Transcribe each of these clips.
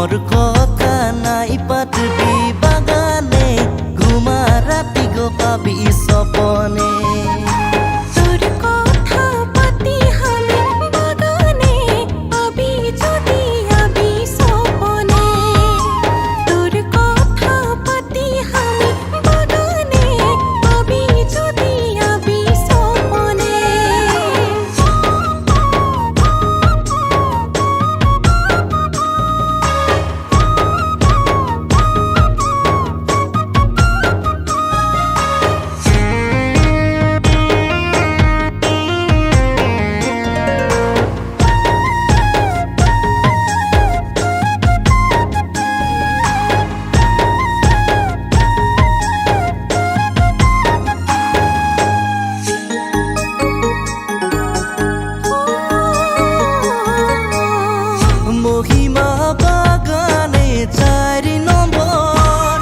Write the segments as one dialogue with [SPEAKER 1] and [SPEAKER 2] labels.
[SPEAKER 1] মোর কথা নাই পাতবি বাগানে ঘুমা রাতি গো পাবি সপনে
[SPEAKER 2] তোর কথা পাতি আমি বাগানে পাবি যদি আমি সপনে তোর কথা পাতি আমি বাগানে পাবি যদি আমি সপনে
[SPEAKER 1] মহিমা বাগানে 4 নম্বর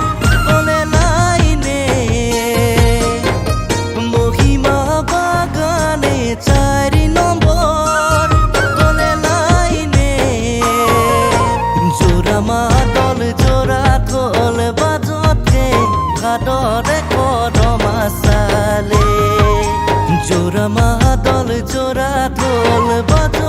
[SPEAKER 1] বলে লাইনে মহিমা বাগানে 4 নম্বর বলে লাইনে জোড়া মাদল জোড়া ঢোল বাজতে ঘাটরে কদম আসালে জোড়া মাদল জোড়া ঢোল বাজ